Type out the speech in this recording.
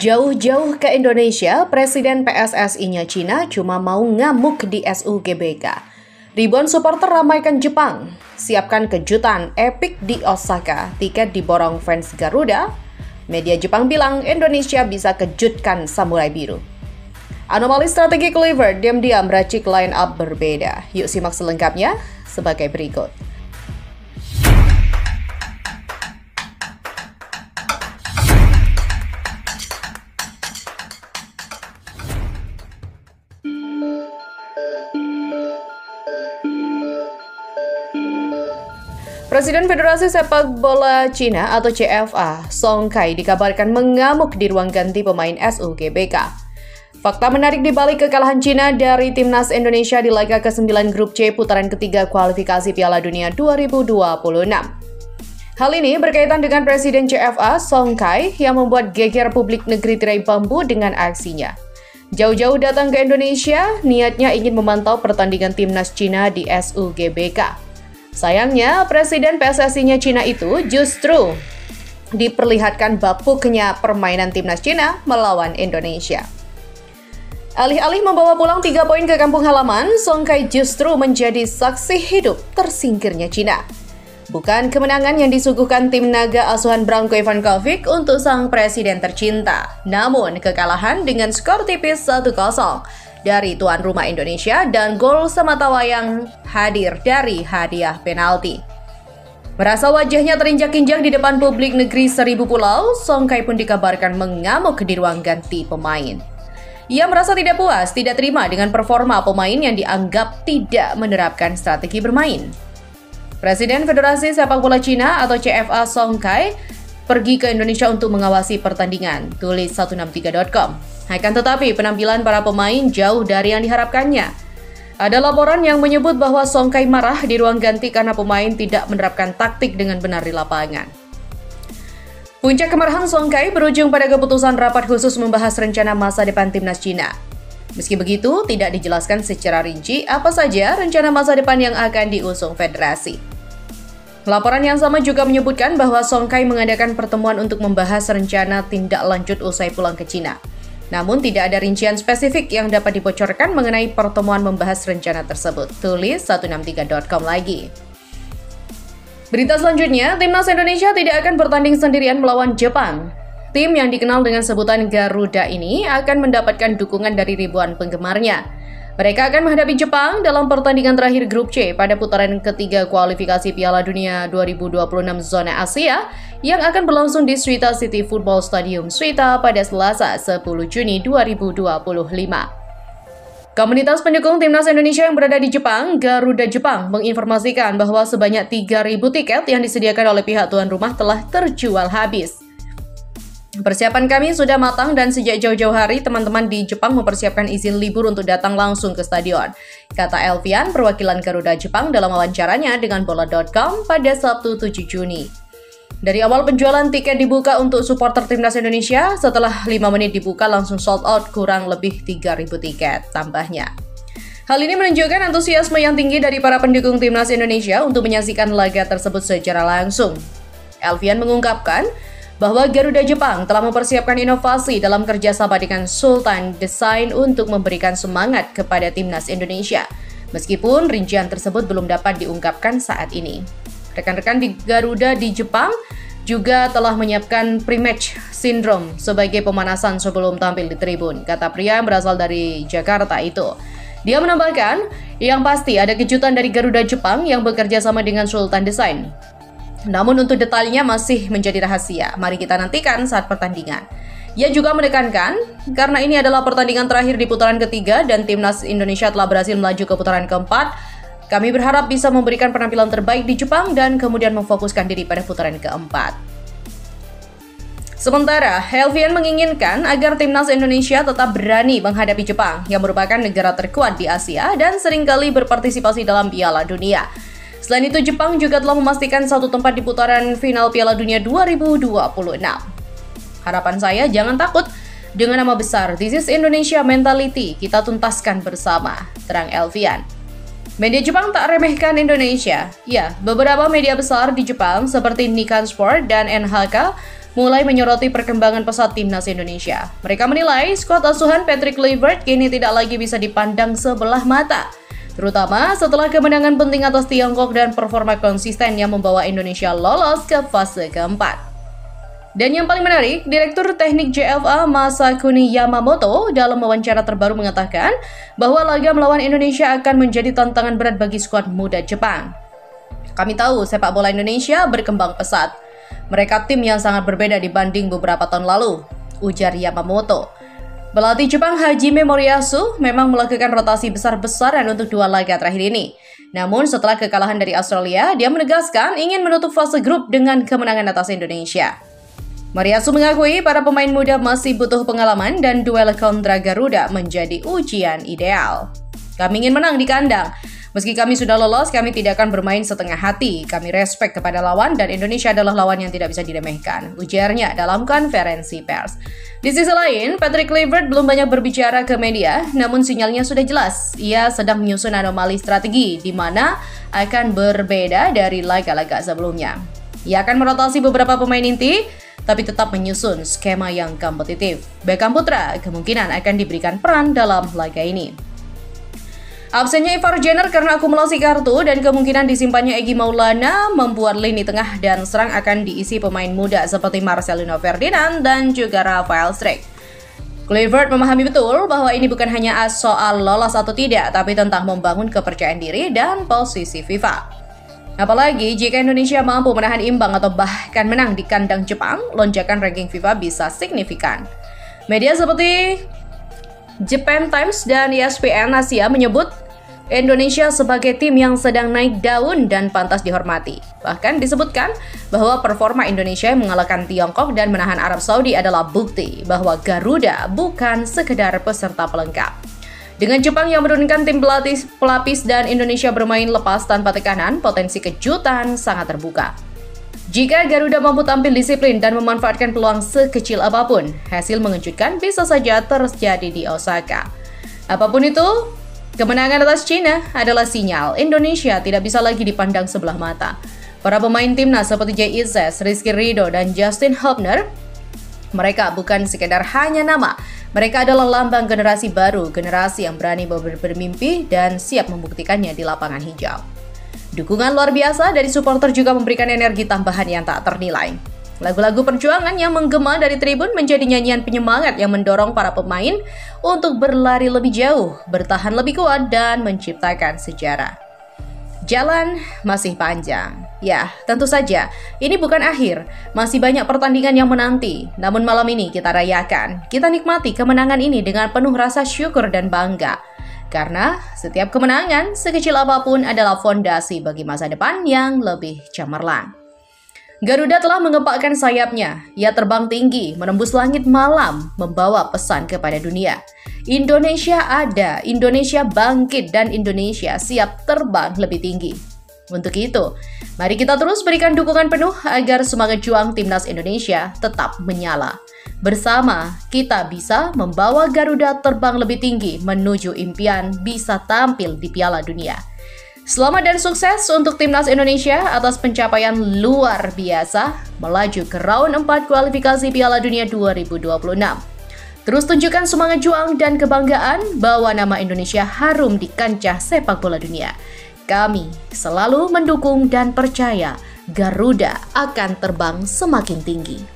Jauh-jauh ke Indonesia, Presiden PSSI-nya Cina cuma mau ngamuk di SUGBK. Ribuan supporter ramaikan Jepang, siapkan kejutan epik di Osaka, tiket diborong fans Garuda. Media Jepang bilang Indonesia bisa kejutkan Samurai Biru. Anomali strategi Cleaver diam-diam meracik line up berbeda. Yuk simak selengkapnya sebagai berikut. Presiden Federasi Sepak Bola Cina atau CFA, Song Kai dikabarkan mengamuk di ruang ganti pemain SUGBK. Fakta menarik di balik kekalahan Cina dari Timnas Indonesia di laga ke-9 Grup C putaran ketiga kualifikasi Piala Dunia 2026. Hal ini berkaitan dengan Presiden CFA, Song Kai, yang membuat geger publik negeri tirai bambu dengan aksinya. Jauh-jauh datang ke Indonesia, niatnya ingin memantau pertandingan Timnas Cina di SUGBK. Sayangnya, Presiden PSSI-nya Cina itu justru diperlihatkan bapuknya permainan Timnas Cina melawan Indonesia. Alih-alih membawa pulang 3 poin ke kampung halaman, Song Kai justru menjadi saksi hidup tersingkirnya Cina. Bukan kemenangan yang disuguhkan tim naga asuhan Branko Ivankovic untuk sang presiden tercinta, namun kekalahan dengan skor tipis 1-0 dari tuan rumah Indonesia dan gol sematawayang hadir dari hadiah penalti. Merasa wajahnya terinjak-injak di depan publik negeri seribu pulau, Song Kai pun dikabarkan mengamuk di ruang ganti pemain. Ia merasa tidak puas, tidak terima dengan performa pemain yang dianggap tidak menerapkan strategi bermain. Presiden Federasi Sepak Bola Cina atau CFA Song Kai pergi ke Indonesia untuk mengawasi pertandingan, tulis 163.com. Akan tetapi penampilan para pemain jauh dari yang diharapkannya. Ada laporan yang menyebut bahwa Song Kai marah di ruang ganti karena pemain tidak menerapkan taktik dengan benar di lapangan. Puncak kemarahan Song Kai berujung pada keputusan rapat khusus membahas rencana masa depan Timnas Cina. Meski begitu, tidak dijelaskan secara rinci apa saja rencana masa depan yang akan diusung federasi. Laporan yang sama juga menyebutkan bahwa Song Kai mengadakan pertemuan untuk membahas rencana tindak lanjut usai pulang ke Cina. Namun tidak ada rincian spesifik yang dapat dibocorkan mengenai pertemuan membahas rencana tersebut, tulis 163.com lagi. Berita selanjutnya, Timnas Indonesia tidak akan bertanding sendirian melawan Jepang. Tim yang dikenal dengan sebutan Garuda ini akan mendapatkan dukungan dari ribuan penggemarnya. Mereka akan menghadapi Jepang dalam pertandingan terakhir Grup C pada putaran ketiga kualifikasi Piala Dunia 2026 zona Asia yang akan berlangsung di Suita City Football Stadium Suita pada Selasa 10 Juni 2025. Komunitas pendukung Timnas Indonesia yang berada di Jepang, Garuda Jepang, menginformasikan bahwa sebanyak 3.000 tiket yang disediakan oleh pihak tuan rumah telah terjual habis. Persiapan kami sudah matang dan sejak jauh-jauh hari teman-teman di Jepang mempersiapkan izin libur untuk datang langsung ke stadion, kata Elvian, perwakilan Garuda Jepang dalam wawancaranya dengan bola.com pada Sabtu 7 Juni. Dari awal penjualan tiket dibuka untuk supporter Timnas Indonesia, setelah 5 menit dibuka langsung sold out kurang lebih 3.000 tiket, tambahnya. Hal ini menunjukkan antusiasme yang tinggi dari para pendukung Timnas Indonesia untuk menyaksikan laga tersebut secara langsung. Elvian mengungkapkan bahwa Garuda Jepang telah mempersiapkan inovasi dalam kerjasama dengan Sultan Design untuk memberikan semangat kepada Timnas Indonesia, meskipun rincian tersebut belum dapat diungkapkan saat ini. Rekan-rekan di Garuda di Jepang juga telah menyiapkan pre-match syndrome sebagai pemanasan sebelum tampil di tribun, kata pria yang berasal dari Jakarta itu. Dia menambahkan, yang pasti ada kejutan dari Garuda Jepang yang bekerja sama dengan Sultan Design. Namun untuk detailnya masih menjadi rahasia. Mari kita nantikan saat pertandingan. Ia juga menekankan, karena ini adalah pertandingan terakhir di putaran ketiga dan Timnas Indonesia telah berhasil melaju ke putaran keempat, kami berharap bisa memberikan penampilan terbaik di Jepang dan kemudian memfokuskan diri pada putaran keempat. Sementara, Elvian menginginkan agar Timnas Indonesia tetap berani menghadapi Jepang, yang merupakan negara terkuat di Asia dan seringkali berpartisipasi dalam Piala Dunia. Selain itu, Jepang juga telah memastikan satu tempat di putaran final Piala Dunia 2026. Harapan saya, jangan takut dengan nama besar This is Indonesia Mentality, kita tuntaskan bersama, terang Elvian. Media Jepang tak remehkan Indonesia. Ya, beberapa media besar di Jepang seperti Nikkan Sport dan NHK mulai menyoroti perkembangan pesat timnas Indonesia. Mereka menilai skuad asuhan Patrick Kluivert kini tidak lagi bisa dipandang sebelah mata, terutama setelah kemenangan penting atas Tiongkok dan performa konsisten yang membawa Indonesia lolos ke fase keempat. Dan yang paling menarik, Direktur Teknik JFA Masakuni Yamamoto dalam wawancara terbaru mengatakan bahwa laga melawan Indonesia akan menjadi tantangan berat bagi skuad muda Jepang. Kami tahu sepak bola Indonesia berkembang pesat. Mereka tim yang sangat berbeda dibanding beberapa tahun lalu, ujar Yamamoto. Pelatih Jepang Hajime Moriyasu memang melakukan rotasi besar-besaran untuk 2 laga terakhir ini. Namun setelah kekalahan dari Australia, dia menegaskan ingin menutup fase grup dengan kemenangan atas Indonesia. Moriyasu mengakui para pemain muda masih butuh pengalaman dan duel kontra Garuda menjadi ujian ideal. Kami ingin menang di kandang. Meski kami sudah lolos, kami tidak akan bermain setengah hati. Kami respek kepada lawan dan Indonesia adalah lawan yang tidak bisa diremehkan, ujarnya dalam konferensi pers. Di sisi lain, Patrick Kluivert belum banyak berbicara ke media, namun sinyalnya sudah jelas. Ia sedang menyusun anomali strategi di mana akan berbeda dari laga-laga sebelumnya. Ia akan merotasi beberapa pemain inti, tapi tetap menyusun skema yang kompetitif. Beckham Putra kemungkinan akan diberikan peran dalam laga ini. Absennya Ivar Jenner karena akumulasi kartu dan kemungkinan disimpannya Egy Maulana membuat lini tengah dan serang akan diisi pemain muda seperti Marcelino Ferdinand dan juga Rafael Struijk. Kluivert memahami betul bahwa ini bukan hanya soal lolos atau tidak, tapi tentang membangun kepercayaan diri dan posisi FIFA. Apalagi jika Indonesia mampu menahan imbang atau bahkan menang di kandang Jepang, lonjakan ranking FIFA bisa signifikan. Media seperti Japan Times dan ESPN Asia menyebut Indonesia sebagai tim yang sedang naik daun dan pantas dihormati. Bahkan disebutkan bahwa performa Indonesia yang mengalahkan Tiongkok dan menahan Arab Saudi adalah bukti bahwa Garuda bukan sekedar peserta pelengkap. Dengan Jepang yang menurunkan tim pelapis dan Indonesia bermain lepas tanpa tekanan, potensi kejutan sangat terbuka. Jika Garuda mampu tampil disiplin dan memanfaatkan peluang sekecil apapun, hasil mengejutkan bisa saja terjadi di Osaka. Apapun itu, kemenangan atas China adalah sinyal Indonesia tidak bisa lagi dipandang sebelah mata. Para pemain timnas seperti Jay Izzes, Rizky Ridho, dan Justin Hubner, mereka bukan sekedar hanya nama. Mereka adalah lambang generasi baru, generasi yang berani bermimpi dan siap membuktikannya di lapangan hijau. Dukungan luar biasa dari supporter juga memberikan energi tambahan yang tak ternilai. Lagu-lagu perjuangan yang menggema dari tribun menjadi nyanyian penyemangat yang mendorong para pemain untuk berlari lebih jauh, bertahan lebih kuat, dan menciptakan sejarah. Jalan masih panjang. Ya, tentu saja, ini bukan akhir. Masih banyak pertandingan yang menanti. Namun malam ini kita rayakan. Kita nikmati kemenangan ini dengan penuh rasa syukur dan bangga. Karena setiap kemenangan, sekecil apapun adalah fondasi bagi masa depan yang lebih cemerlang. Garuda telah mengepakkan sayapnya. Ia terbang tinggi, menembus langit malam, membawa pesan kepada dunia. Indonesia ada, Indonesia bangkit, dan Indonesia siap terbang lebih tinggi. Untuk itu, mari kita terus berikan dukungan penuh agar semangat juang timnas Indonesia tetap menyala. Bersama, kita bisa membawa Garuda terbang lebih tinggi menuju impian bisa tampil di Piala Dunia. Selamat dan sukses untuk timnas Indonesia atas pencapaian luar biasa melaju ke round 4 kualifikasi Piala Dunia 2026. Terus tunjukkan semangat juang dan kebanggaan bahwa nama Indonesia harum di kancah sepak bola dunia. Kami selalu mendukung dan percaya Garuda akan terbang semakin tinggi.